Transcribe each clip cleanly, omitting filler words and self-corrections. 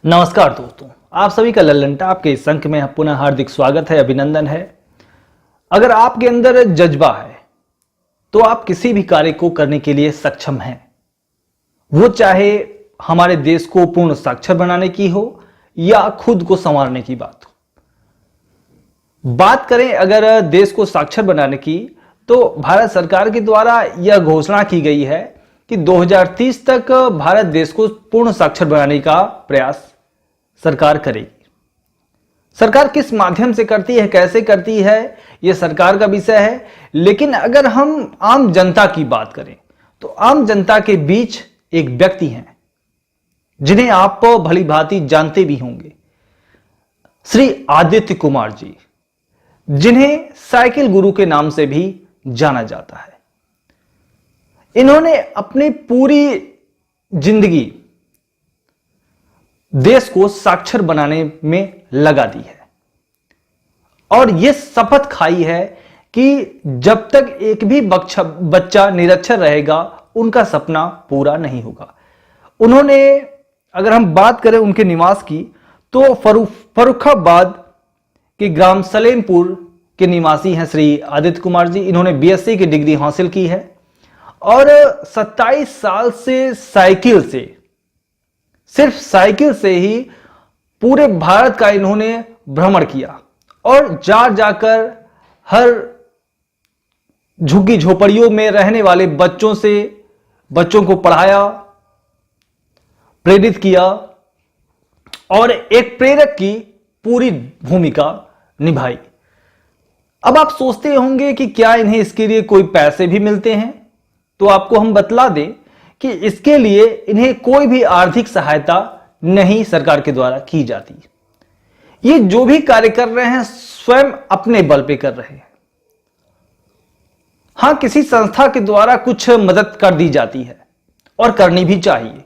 नमस्कार दोस्तों, आप सभी का लल्लनटा आपके इस अंक में पुनः हार्दिक स्वागत है, अभिनंदन है। अगर आपके अंदर जज्बा है तो आप किसी भी कार्य को करने के लिए सक्षम हैं। वो चाहे हमारे देश को पूर्ण साक्षर बनाने की हो या खुद को संवारने की बात हो। बात करें अगर देश को साक्षर बनाने की, तो भारत सरकार के द्वारा यह घोषणा की गई है कि 2030 तक भारत देश को पूर्ण साक्षर बनाने का प्रयास सरकार करेगी। सरकार किस माध्यम से करती है, कैसे करती है, यह सरकार का विषय है। लेकिन अगर हम आम जनता की बात करें तो आम जनता के बीच एक व्यक्ति हैं जिन्हें आप भली भांति जानते भी होंगे, श्री आदित्य कुमार जी, जिन्हें साइकिल गुरु के नाम से भी जाना जाता है। इन्होंने अपनी पूरी जिंदगी देश को साक्षर बनाने में लगा दी है और यह शपथ खाई है कि जब तक एक भी बच्चा निरक्षर रहेगा उनका सपना पूरा नहीं होगा। उन्होंने, अगर हम बात करें उनके निवास की, तो फर्रुखाबाद के ग्राम सलेमपुर के निवासी हैं श्री आदित्य कुमार जी। इन्होंने बीएससी की डिग्री हासिल की है और 27 साल से सिर्फ साइकिल से ही पूरे भारत का इन्होंने भ्रमण किया और जाकर हर झुग्गी झोपड़ियों में रहने वाले बच्चों को पढ़ाया, प्रेरित किया और एक प्रेरक की पूरी भूमिका निभाई। अब आप सोचते होंगे कि क्या इन्हें इसके लिए कोई पैसे भी मिलते हैं, तो आपको हम बतला दें कि इसके लिए इन्हें कोई भी आर्थिक सहायता नहीं सरकार के द्वारा की जाती। ये जो भी कार्य कर रहे हैं स्वयं अपने बल पे कर रहे हैं। हां, किसी संस्था के द्वारा कुछ मदद कर दी जाती है और करनी भी चाहिए,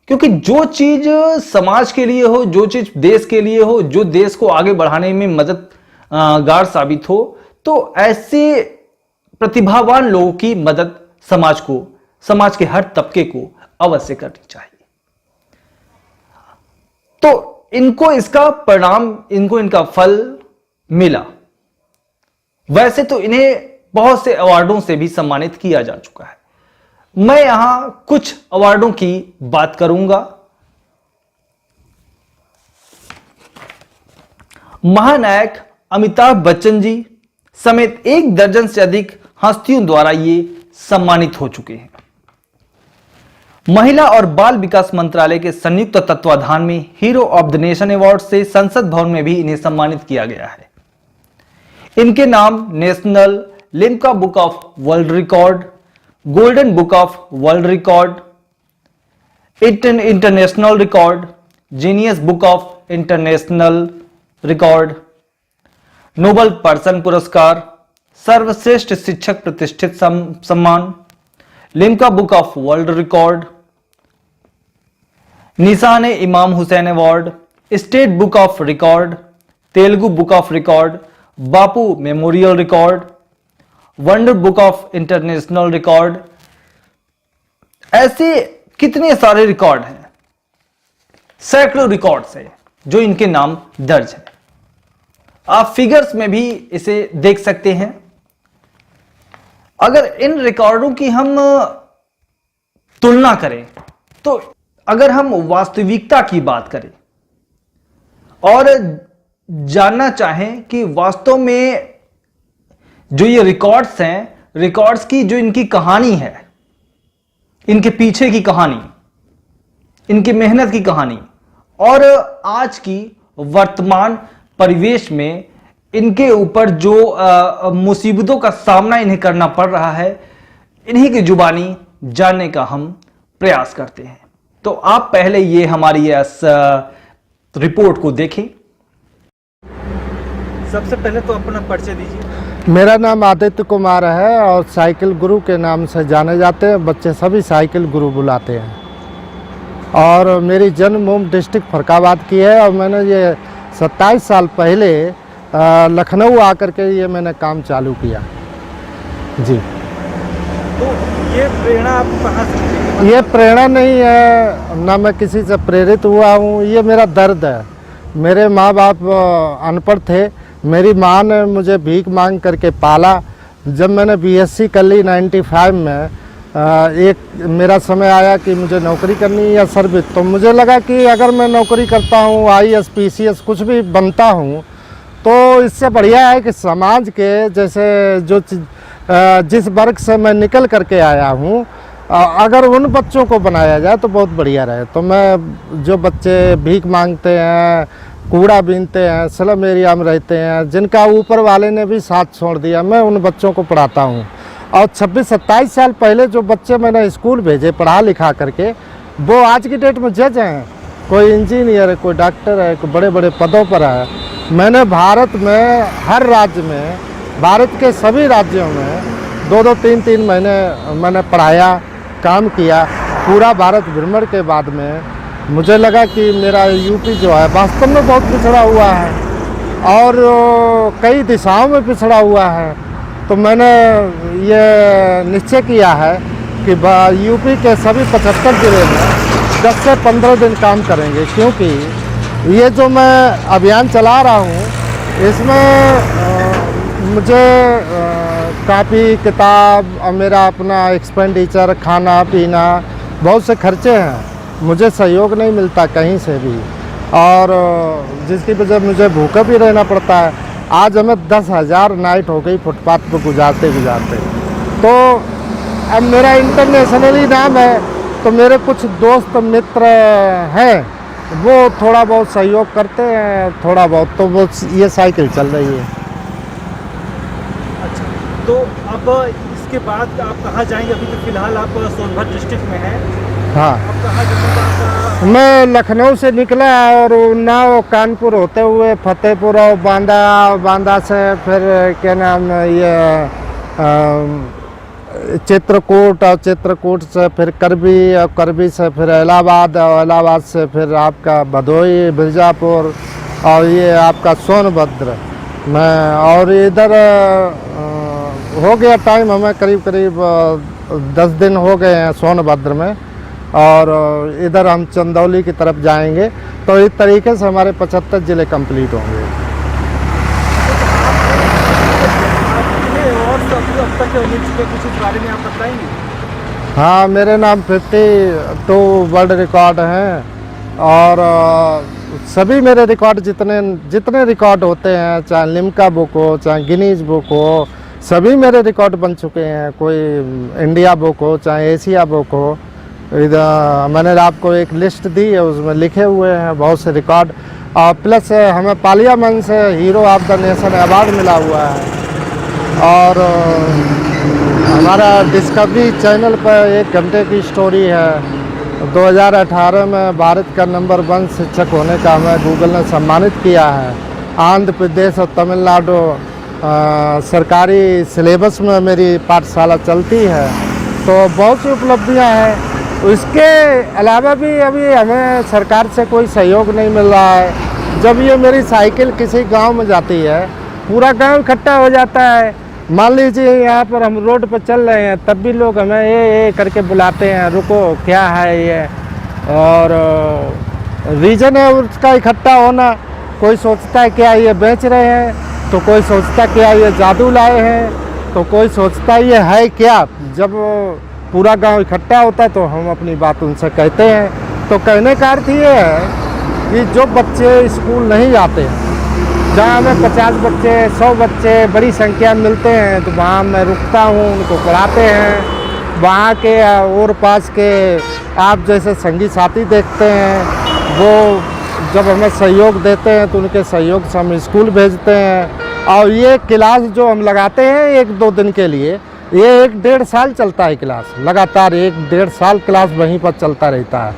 क्योंकि जो चीज समाज के लिए हो, जो चीज देश के लिए हो, जो देश को आगे बढ़ाने में मददगार साबित हो, तो ऐसे प्रतिभावान लोगों की मदद समाज के हर तबके को अवश्य करनी चाहिए। तो इनको इसका परिणाम, इनको इनका फल मिला। वैसे तो इन्हें बहुत से अवार्डों से भी सम्मानित किया जा चुका है। मैं यहां कुछ अवार्डों की बात करूंगा। महानायक अमिताभ बच्चन जी समेत 1 दर्जन से अधिक हस्तियों द्वारा ये सम्मानित हो चुके हैं। महिला और बाल विकास मंत्रालय के संयुक्त तत्वाधान में hero of the nation award से संसद भवन में भी इन्हें सम्मानित किया गया है। इनके नाम national Limca book of world record, golden book of world record, international record, genius book of international record, Nobel person पुरस्कार, सर्वश्रेष्ठ शिक्षक प्रतिष्ठित सम्मान, Limca book of world record, निशान इमाम Hussain award, state book of record, Telugu book of record, Bapu memorial record, wonder book of international record. ऐसे कितने सारे रिकॉर्ड हैं, सैकड़ों रिकॉर्ड्स हैं जो इनके नाम दर्ज है। आप फिगर्स में भी इसे देख सकते हैं। अगर इन रिकॉर्डों की हम तुलना करें, तो अगर हम वास्तविकता की बात करें और जानना चाहें कि वास्तव में जो ये रिकॉर्ड्स हैं, रिकॉर्ड्स की जो इनकी कहानी है, इनके पीछे की कहानी, इनकी मेहनत की कहानी और आज की वर्तमान परिवेश में इनके ऊपर जो मुसीबतों का सामना इन्हें करना पड़ रहा है, इन्हीं की जुबानी जानने का हम प्रयास करते हैं। तो आप पहले ये हमारी इस रिपोर्ट को देखें। सबसे पहले तो अपना परिचय दीजिए। मेरा नाम आदित्य कुमार है और साइकिल गुरु के नाम से जाने जाते हैं। बच्चे सभी साइकिल गुरु बुलाते हैं और मेरी जन्मभूमि डिस्ट्रिक्ट फर्रुखाबाद की है और मैंने ये 27 साल पहले लखनऊ आकर के ये मैंने काम चालू किया जी। तो ये प्रेरणा आपको कहाँ से मिली? ये प्रेरणा नहीं है, ना मैं किसी से प्रेरित हुआ हूँ, ये मेरा दर्द है। मेरे माँ बाप अनपढ़ थे, मेरी माँ ने मुझे भीख मांग करके पाला। जब मैंने बीएससी कर ली 95 में, एक मेरा समय आया कि मुझे नौकरी करनी है या सर्विस, तो मुझे लगा कि अगर मैं नौकरी करता हूँ, आईएएस पीसीएस कुछ भी बनता हूँ, तो इससे बढ़िया है कि समाज के जैसे जिस वर्ग से मैं निकल करके आया हूँ, अगर उन बच्चों को बनाया जाए तो बहुत बढ़िया रहे। तो मैं जो बच्चे भीख मांगते हैं, कूड़ा बीनते हैं, स्लम एरिया में रहते हैं, जिनका ऊपर वाले ने भी साथ छोड़ दिया, मैं उन बच्चों को पढ़ाता हूँ। और 26-27 साल पहले जो बच्चे मैंने स्कूल भेजे पढ़ा लिखा करके, वो आज की डेट में जज हैं, कोई इंजीनियर है, कोई डॉक्टर है, कोई बड़े बड़े पदों पर है। मैंने भारत में हर राज्य में, भारत के सभी राज्यों में 2-2, 3-3 महीने मैंने पढ़ाया, काम किया। पूरा भारत भ्रमण के बाद में मुझे लगा कि मेरा यूपी जो है वास्तव में बहुत पिछड़ा हुआ है और कई दिशाओं में पिछड़ा हुआ है। तो मैंने ये निश्चय किया है कि यूपी के सभी 75 ज़िले में 10 से 15 दिन काम करेंगे, क्योंकि ये जो मैं अभियान चला रहा हूँ, इसमें मुझे कापी किताब और मेरा अपना एक्सपेंडिचर, खाना पीना, बहुत से खर्चे हैं। मुझे सहयोग नहीं मिलता कहीं से भी, और जिसकी वजह मुझे भूखा भी रहना पड़ता है। आज हमें 10,000 नाइट हो गई फुटपाथ पर गुजारते गुजारते। तो अब मेरा इंटरनेशनली नाम है, तो मेरे कुछ दोस्त मित्र हैं, वो थोड़ा बहुत सहयोग करते हैं, थोड़ा बहुत, तो वो ये साइकिल चल रही है। अच्छा, तो अब इसके बाद आप कहाँ जाएंगे? अभी तो फिलहाल आप सोनभद्र डिस्ट्रिक्ट में हैं। हाँ, अब कहाँ जाएंगे? मैं लखनऊ से निकला और उन्नाव कानपुर होते हुए फतेहपुर और बांदा से फिर क्या नाम ये चित्रकूट, और चित्रकूट से फिर करबी, और करबी से फिर इलाहाबाद, और इलाहाबाद से फिर आपका भदोही, मिर्ज़ापुर, और ये आपका सोनभद्र में। और इधर हो गया टाइम, हमें करीब करीब 10 दिन हो गए हैं सोनभद्र में, और इधर हम चंदौली की तरफ जाएंगे। तो इस तरीके से हमारे 75 ज़िले कंप्लीट होंगे। और अब तक मिल चुके कुछ इस बारे में आप बताएंगे? हाँ, मेरे नाम 52 वर्ल्ड रिकॉर्ड हैं, और सभी मेरे रिकॉर्ड जितने रिकॉर्ड होते हैं, चाहे लिम्का बुक हो, चाहे गिनीज बुक हो, सभी मेरे रिकॉर्ड बन चुके हैं। कोई इंडिया बुक हो, चाहे एशिया बुक हो, इधर मैंने आपको एक लिस्ट दी है, उसमें लिखे हुए हैं बहुत से रिकॉर्ड। और प्लस हमें पार्लियामेंट से hero of the nation award मिला हुआ है। और हमारा डिस्कवरी चैनल पर 1 घंटे की स्टोरी है। 2018 में भारत का नंबर 1 शिक्षक होने का हमें गूगल ने सम्मानित किया है। आंध्र प्रदेश और तमिलनाडु सरकारी सिलेबस में मेरी पाठशाला चलती है। तो बहुत सी उपलब्धियां हैं। इसके अलावा भी अभी हमें सरकार से कोई सहयोग नहीं मिल रहा है। जब ये मेरी साइकिल किसी गांव में जाती है, पूरा गांव इकट्ठा हो जाता है। मान लीजिए यहाँ पर हम रोड पर चल रहे हैं, तब भी लोग हमें ये करके बुलाते हैं, रुको क्या है ये, और रीज़न है उसका इकट्ठा होना। कोई सोचता है क्या ये बेच रहे हैं, तो कोई सोचता है क्या ये जादू लाए हैं, तो कोई सोचता है ये है क्या। जब पूरा गांव इकट्ठा होता है तो हम अपनी बात उनसे कहते हैं। तो कहने का अर्थ ये है कि जो बच्चे स्कूल नहीं जाते हैं, जहाँ हमें 50 बच्चे, 100 बच्चे बड़ी संख्या में मिलते हैं, तो वहाँ मैं रुकता हूँ, उनको पढ़ाते हैं। वहाँ के और पास के आप जैसे संगी साथी देखते हैं, वो जब हमें सहयोग देते हैं तो उनके सहयोग से हम स्कूल भेजते हैं। और ये क्लास जो हम लगाते हैं 1-2 दिन के लिए, ये 1-1.5 साल चलता है क्लास, लगातार 1-1.5 साल क्लास वहीं पर चलता रहता है।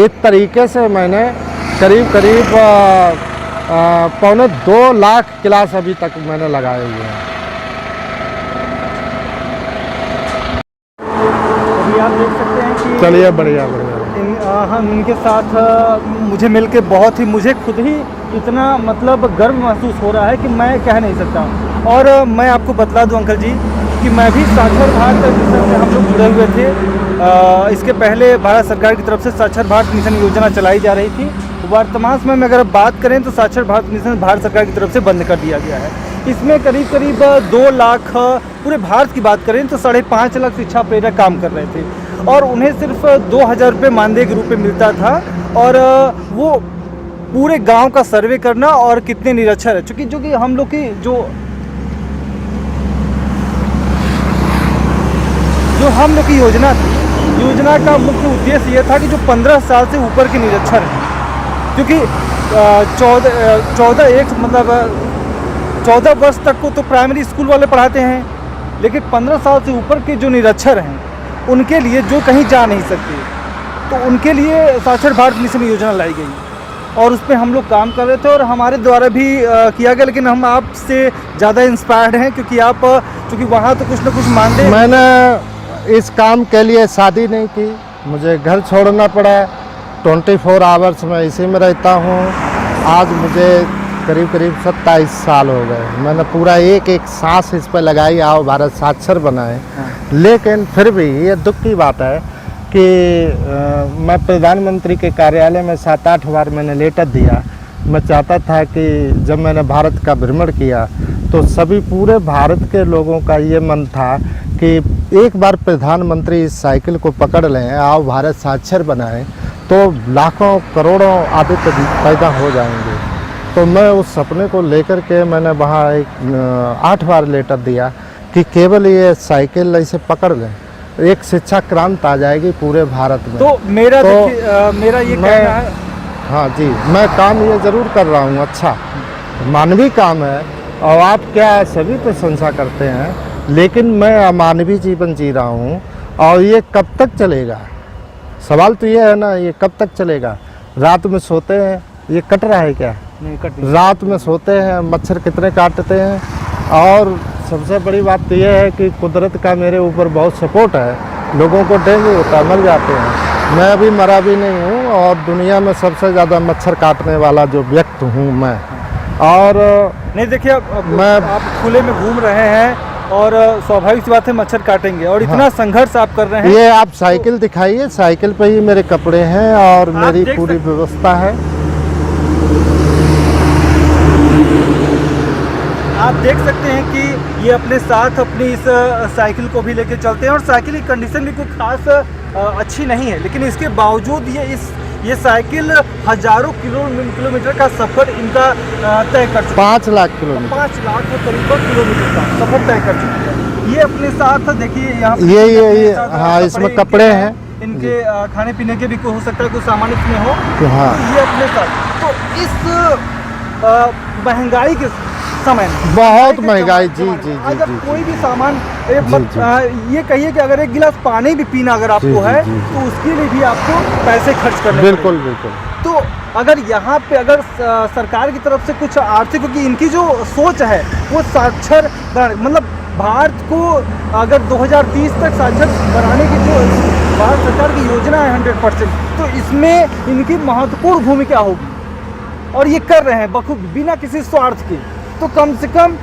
एक तरीके से मैंने करीब 2.25 लाख क्लास अभी तक मैंने लगाए हुए हैं। अभी आप देख सकते हैं कि चलिए, बढ़िया। हम इनके साथ मुझे मिलके बहुत ही, मुझे खुद ही इतना मतलब गर्व महसूस हो रहा है कि मैं कह नहीं सकता। और मैं आपको बतला दूं अंकल जी कि मैं भी साक्षर भारत मिशन से हम लोग जुड़े हुए थे। इसके पहले भारत सरकार की तरफ से साक्षर भारत मिशन योजना चलाई जा रही थी। वर्तमान समय में अगर बात करें तो साक्षर भारत मिशन भारत सरकार की तरफ से बंद कर दिया गया है। इसमें करीब करीब 2 लाख, पूरे भारत की बात करें तो 5.5 लाख शिक्षा प्रेरक काम कर रहे थे और उन्हें सिर्फ 2,000 रुपये मानदेय के रूप में मिलता था और वो पूरे गांव का सर्वे करना और कितने निरक्षर है, चूँकि जो कि हम लोग की जो हम लोग की योजना थी, योजना का मुख्य उद्देश्य ये था कि जो 15 साल से ऊपर के निरक्षर हैं, क्योंकि 14 वर्ष तक को तो प्राइमरी स्कूल वाले पढ़ाते हैं, लेकिन 15 साल से ऊपर के जो निरक्षर हैं उनके लिए, जो कहीं जा नहीं सकते, तो उनके लिए साक्षर भारत मिशन योजना लाई गई और उस पर हम लोग काम कर रहे थे और हमारे द्वारा भी किया गया। लेकिन हम आपसे ज़्यादा इंस्पायर्ड हैं क्योंकि आप चूँकि वहाँ तो कुछ ना कुछ मानते। मैंने इस काम के लिए शादी नहीं की, मुझे घर छोड़ना पड़ा। 24 आवर्स मैं इसी में रहता हूँ। आज मुझे करीब 27 साल हो गए। मैंने पूरा एक सांस इस पर लगाई, आओ भारत साक्षर बनाए। लेकिन फिर भी ये दुख की बात है कि मैं प्रधानमंत्री के कार्यालय में 7-8 बार मैंने लेटर दिया। मैं चाहता था कि जब मैंने भारत का भ्रमण किया तो सभी पूरे भारत के लोगों का ये मन था कि एक बार प्रधानमंत्री इस साइकिल को पकड़ लें, आओ भारत साक्षर बनाएं, तो लाखों करोड़ों आदित्य पैदा हो जाएंगे। तो मैं उस सपने को लेकर के मैंने वहाँ 8 बार लेटर दिया कि केवल ये साइकिल ऐसे पकड़ लें, एक शिक्षा क्रांति आ जाएगी पूरे भारत में। तो मेरा ये कहना है। हाँ जी, मैं काम ये ज़रूर कर रहा हूँ, अच्छा मानवीय काम है और आप क्या सभी प्रशंसा करते हैं, लेकिन मैं अमानवीय जीवन जी रहा हूँ और ये कब तक चलेगा? सवाल तो ये है ना, ये कब तक चलेगा? रात में सोते हैं, ये कट रहा है क्या? नहीं। रात में सोते हैं, मच्छर कितने काटते हैं। और सबसे बड़ी बात तो ये है कि कुदरत का मेरे ऊपर बहुत सपोर्ट है। लोगों को डेंगू होता है, मर जाते हैं, मैं अभी मरा भी नहीं हूँ और दुनिया में सबसे ज़्यादा मच्छर काटने वाला जो व्यक्ति हूँ मैं। और नहीं देखिए, मैं आप खुले में घूम रहे हैं और स्वाभाविक सी बात है मच्छर काटेंगे और इतना संघर्ष आप कर रहे हैं। ये आप साइकिल दिखाइए, साइकिल पे ही मेरे कपड़े हैं और मेरी पूरी व्यवस्था है। आप देख सकते हैं कि ये अपने साथ अपनी इस साइकिल को भी लेके चलते हैं और साइकिल की कंडीशन भी कोई खास अच्छी नहीं है, लेकिन इसके बावजूद ये साइकिल हजारों किलोमीटर का सफ़र इनका तय कर चुका है। 5 लाख किलोमीटर, 5 लाख के करीब किलोमीटर का सफ़र तय कर चुका है। ये अपने साथ देखिए यहाँ ये हाँ, इसमें कपड़े हैं, इनके खाने पीने के भी हो सकता है कुछ सामान इसमें हो। हाँ, ये अपने साथ। तो इस महंगाई के समय में, बहुत महंगाई, जी। अगर कोई भी सामान ये कहिए कि अगर 1 गिलास पानी भी पीना अगर आपको है तो उसके लिए भी आपको पैसे खर्च करने बिल्कुल। तो अगर यहाँ पे अगर सरकार की तरफ से कुछ आर्थिक, क्योंकि इनकी जो सोच है वो साक्षर, मतलब भारत को अगर 2030 तक साक्षर बनाने की जो भारत सरकार की योजना है 100%, तो इसमें इनकी महत्वपूर्ण भूमिका होगी और ये कर रहे हैं बखूबी बिना किसी स्वार्थ के। तो कम से कम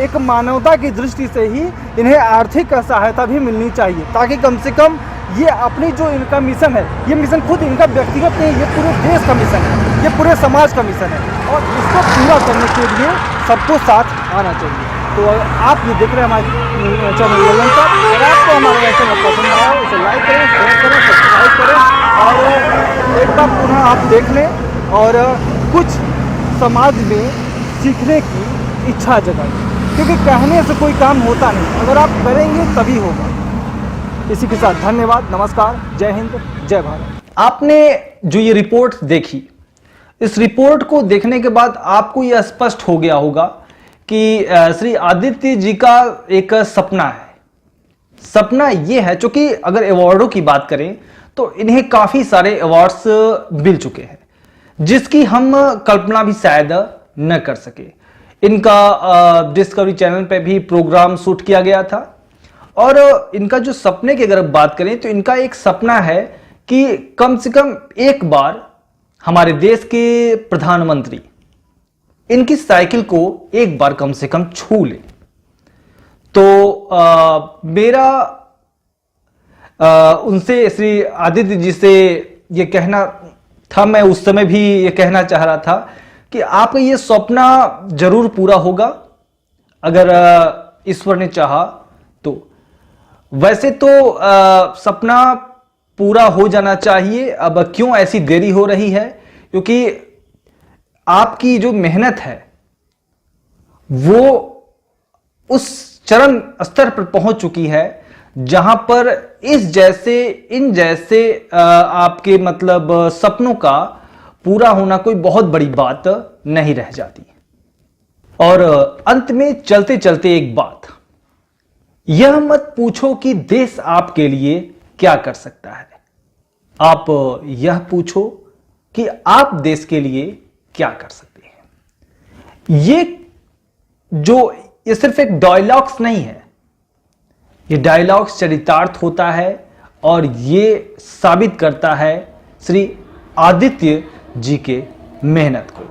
एक मानवता की दृष्टि से ही इन्हें आर्थिक सहायता भी मिलनी चाहिए, ताकि कम से कम ये अपनी जो इनका मिशन है, ये मिशन खुद इनका व्यक्तिगत नहीं, ये पूरे देश का मिशन है, ये पूरे समाज का मिशन है और इसको पूरा करने के लिए सबको साथ आना चाहिए। तो आप ये देख रहे हैं हमारे चैनल ललन का, अगर आपको हमारा चैनल पसंद आया उसे लाइक करें, शेयर करें, सब्सक्राइब करें और एक बार पुनः आप देख लें और कुछ समाज में सीखने की इच्छा जगाई, क्योंकि कहने से कोई काम होता नहीं, अगर आप करेंगे तभी होगा। इसी के साथ धन्यवाद, नमस्कार, जय हिंद, जय भारत। आपने जो ये रिपोर्ट देखी, इस रिपोर्ट को देखने के बाद आपको यह स्पष्ट हो गया होगा कि श्री आदित्य जी का एक सपना है। सपना ये है, चूंकि अगर अवार्डों की बात करें तो इन्हें काफी सारे अवार्ड्स मिल चुके हैं, जिसकी हम कल्पना भी शायद न कर सके। इनका डिस्कवरी चैनल पे भी प्रोग्राम शूट किया गया था और इनका जो सपने की अगर बात करें तो इनका एक सपना है कि कम से कम एक बार हमारे देश के प्रधानमंत्री इनकी साइकिल को एक बार कम से कम छू ले। तो मेरा उनसे, श्री आदित्य जी से ये कहना था, मैं उस समय भी ये कहना चाह रहा था कि आपका ये सपना जरूर पूरा होगा अगर ईश्वर ने चाहा तो। वैसे तो सपना पूरा हो जाना चाहिए, अब क्यों ऐसी देरी हो रही है? क्योंकि आपकी जो मेहनत है वो उस चरम स्तर पर पहुंच चुकी है जहां पर इन जैसे आपके मतलब सपनों का पूरा होना कोई बहुत बड़ी बात नहीं रह जाती। और अंत में चलते चलते एक बात, यह मत पूछो कि देश आपके लिए क्या कर सकता है, आप यह पूछो कि आप देश के लिए क्या कर सकते हैं। ये सिर्फ एक डायलॉग्स नहीं है, ये डायलॉग्स चरितार्थ होता है और ये साबित करता है श्री आदित्य जी के मेहनत को,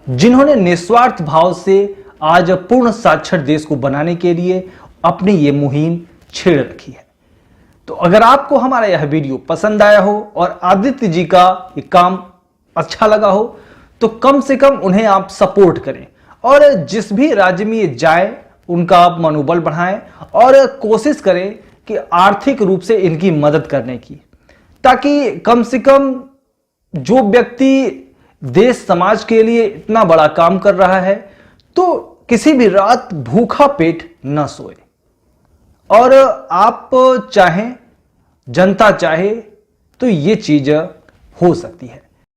जिन्होंने निस्वार्थ भाव से आज पूर्ण साक्षर देश को बनाने के लिए अपनी ये मुहिम छेड़ रखी है। तो अगर आपको हमारा यह वीडियो पसंद आया हो और आदित्य जी का ये काम अच्छा लगा हो तो कम से कम उन्हें आप सपोर्ट करें और जिस भी राज्य में ये जाए उनका आप मनोबल बढ़ाएं और कोशिश करें कि आर्थिक रूप से इनकी मदद करने की, ताकि कम से कम जो व्यक्ति देश समाज के लिए इतना बड़ा काम कर रहा है तो किसी भी रात भूखा पेट न सोए। और आप चाहें, जनता चाहे तो ये चीज हो सकती है।